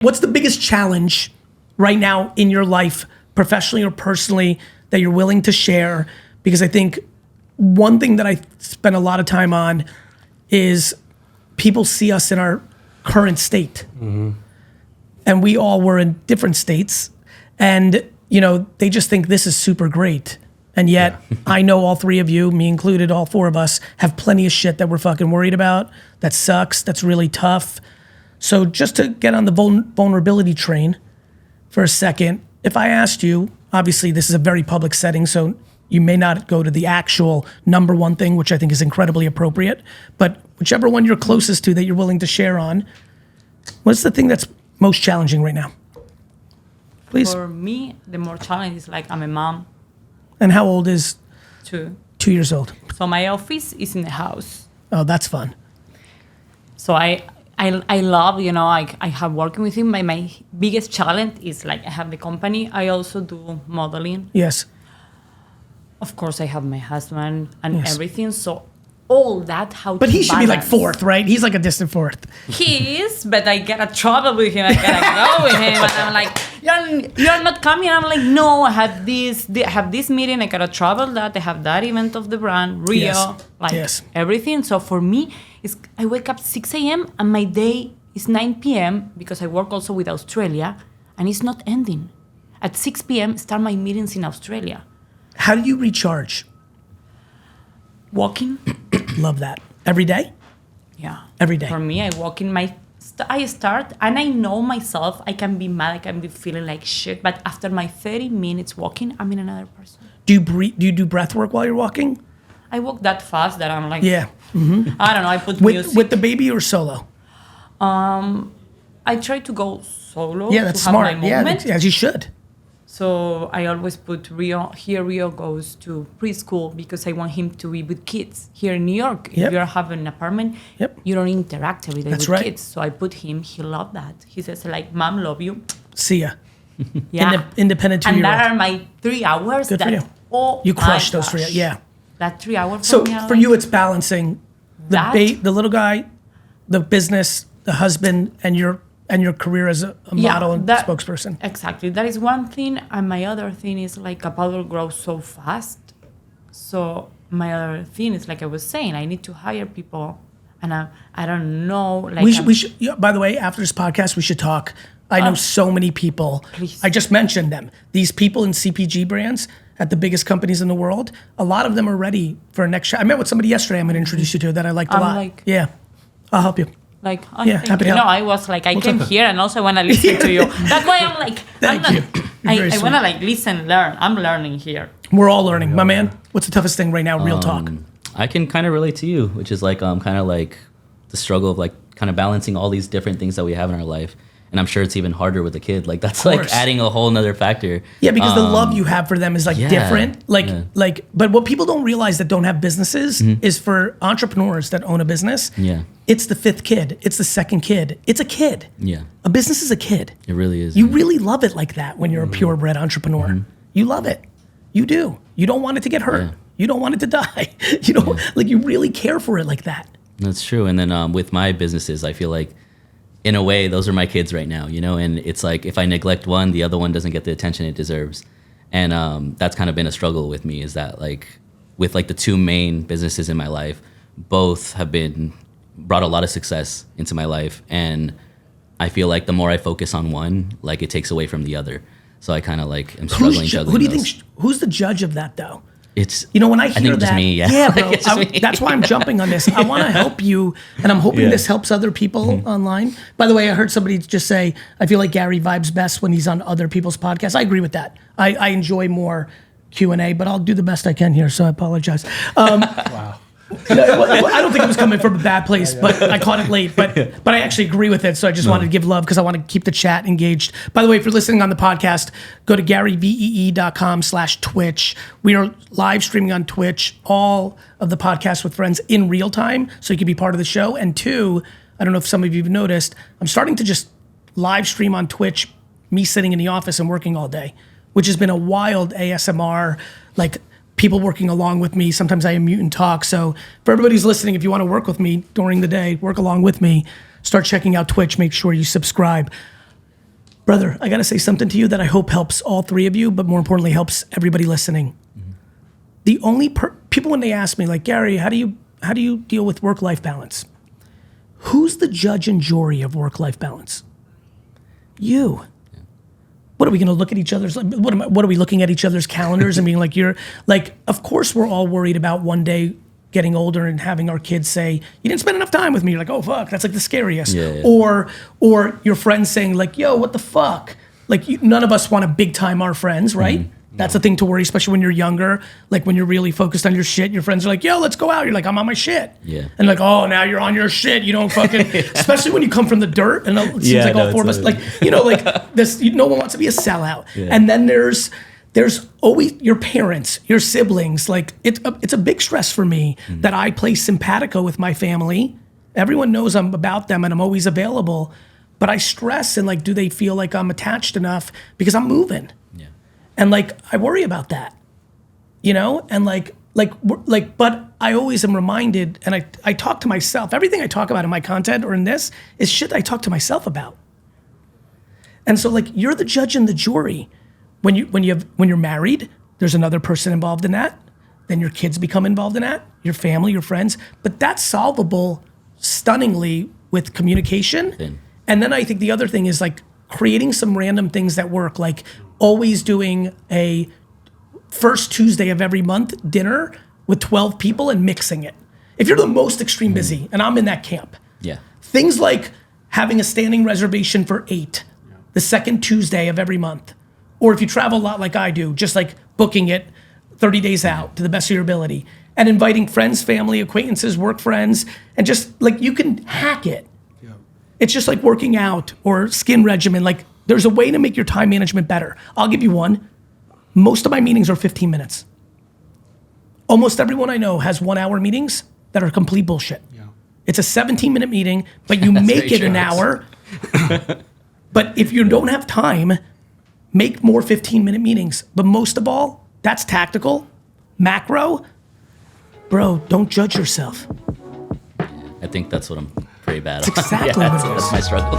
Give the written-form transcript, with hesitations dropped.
What's the biggest challenge right now in your life, professionally or personally, that you're willing to share? Because I think one thing that I spend a lot of time on is people see us in our current state. Mm-hmm. And we all were in different states. And, you know, they just think this is super great. And yet, I know all three of you, me included, all four of us, have plenty of shit that we're fucking worried about, that sucks, that's really tough. So just to get on the vulnerability train for a second, if I asked you, obviously this is a very public setting, so you may not go to the actual number one thing, which I think is incredibly appropriate, but whichever one you're closest to that you're willing to share on, what's the thing that's most challenging right now? Please. For me, the more challenge is like I'm a mom. And how old is? 2. 2 years old. So my office is in the house. Oh, that's fun. So I love, you know, I have working with him. My biggest challenge is like I have the company. I also do modeling. Yes. Of course, I have my husband and everything. So all that, But he should be like fourth, right? He's like a distant fourth. He is, but I get a trouble with him. I gotta go with him, and I'm like, "You're not coming." And I'm like, "No, I have this meeting. I gotta travel. That I have that event of the brand, Rio, everything." So for me, I wake up 6 a.m. and my day is 9 p.m. because I work also with Australia, and it's not ending. At 6 p.m. start my meetings in Australia. How do you recharge? Walking. Love that. Every day? Yeah. Every day. For me, I walk in I start, and I know myself, I can be mad, I can be feeling like shit, but after my 30 minutes walking, I'm in another person. Do you do breath work while you're walking? I walk that fast that I'm like, yeah. Mm-hmm. I don't know, I put music. With the baby or solo? I try to go solo. Yeah, that's smart. Yeah, as you should. So I always put Rio goes to preschool because I want him to be with kids. Here in New York, if you have an apartment, you don't interact every day with kids. So I put him, he loved that. He says like, "Mom, love you. See ya." Yeah. Independent 2-year-old. And that are my 3 hours. Good for you. Oh, you crushed those 3 hours. Yeah. That 3 hours. So for you, it's balancing the little guy, the business, the husband, and your career as a model and spokesperson. Exactly. That is one thing. And my other thing is like Apollo grows so fast. So my other thing is, like I was saying, I need to hire people. And I don't know. Like we should, by the way, after this podcast, we should talk. I know so many people. Please. I just mentioned them. These people in CPG brands at the biggest companies in the world, a lot of them are ready for a next I met with somebody yesterday I'm going to introduce you to that I liked a lot. Yeah. I'll help you. Like, happy to help. No, I was like, I came here and also want to listen to you. That's why I'm like, Thank you. I want to like listen, learn. I'm learning here. We're all learning. My man, what's the toughest thing right now? Real talk. I can kind of relate to you, which is like kind of like the struggle of like kind of balancing all these different things that we have in our life. And I'm sure it's even harder with a kid. Like that's like adding a whole nother factor. Yeah, because the love you have for them is like different. But what people don't realize that don't have businesses is for entrepreneurs that own a business. Yeah. It's the 5th kid. It's the 2nd kid. It's a kid. Yeah. A business is a kid. It really is. You really love it like that when you're a purebred entrepreneur. You love it. You do. You don't want it to get hurt. Yeah. You don't want it to die. You don't like you really care for it like that. That's true. And then with my businesses, I feel like in a way, those are my kids right now, you know, and it's like if I neglect one, the other one doesn't get the attention it deserves. And that's kind of been a struggle with me is that like with like the 2 main businesses in my life, both have brought a lot of success into my life. And I feel like the more I focus on one, like it takes away from the other. So I kind of like am struggling juggling. Who do you think, who's the judge of that though? It's, you know, when I hear think that, just me, bro, that's why I'm jumping on this. I want to help you, and I'm hoping this helps other people online. By the way, I heard somebody just say, I feel like Gary vibes best when he's on other people's podcasts. I agree with that. I enjoy more Q&A, but I'll do the best I can here, so I apologize. Wow. I don't think it was coming from a bad place, but I caught it late. But I actually agree with it, so I just wanted to give love because I want to keep the chat engaged. By the way, if you're listening on the podcast, go to GaryVee.com/Twitch. We are live streaming on Twitch all of the podcasts with friends in real time, so you can be part of the show. And 2, I don't know if some of you have noticed, I'm starting to just live stream on Twitch, me sitting in the office and working all day, which has been a wild ASMR, like people working along with me. Sometimes I unmute and talk. So for everybody who's listening, if you want to work with me during the day, work along with me, start checking out Twitch, make sure you subscribe. Brother, I got to say something to you that I hope helps all three of you, but more importantly, helps everybody listening. The only people, when they ask me, like, Gary, how do you deal with work-life balance? Who's the judge and jury of work-life balance? You. What are we going to look at each other's? What are we looking at each other's calendars and being like, you're like? Of course, we're all worried about one day getting older and having our kids say, you didn't spend enough time with me. You're like, oh fuck, that's like the scariest. Yeah. Or your friends saying like, yo, what the fuck? Like none of us want to big time our friends, right? That's a thing to worry, especially when you're younger. Like when you're really focused on your shit, your friends are like, yo, let's go out. You're like, I'm on my shit. Yeah. And like, oh, now you're on your shit. You don't fucking, especially when you come from the dirt. And it seems like all four of us, like, like this, no one wants to be a sellout. Yeah. And then there's always your parents, your siblings. Like it's a big stress for me that I play simpatico with my family. Everyone knows I'm about them and I'm always available. But I stress and like, do they feel like I'm attached enough because I'm moving? Yeah. And like, I worry about that, and but I always am reminded, and I talk to myself, everything I talk about in my content or in this is shit I talk to myself about. And so like, you're the judge and the jury. When you're married, there's another person involved in that. Then your kids become involved in that, your family, your friends, but that's solvable stunningly with communication. And then I think the other thing is like creating some random things that work, like always doing a first Tuesday of every month dinner with 12 people and mixing it. If you're the most extreme busy, and I'm in that camp. Yeah. Things like having a standing reservation for 8, the second Tuesday of every month. Or if you travel a lot like I do, just like booking it 30 days out to the best of your ability and inviting friends, family, acquaintances, work friends, and just like you can hack it. Yeah. It's just like working out or skin regimen. Like there's a way to make your time management better. I'll give you one. Most of my meetings are 15 minutes. Almost everyone I know has 1 hour meetings that are complete bullshit. Yeah. It's a 17-minute meeting, but you make it an hour. But if you don't have time, make more 15-minute meetings. But most of all, that's tactical. Macro, bro, don't judge yourself. I think that's what I'm pretty bad at. That's exactly what it is. That's my struggle.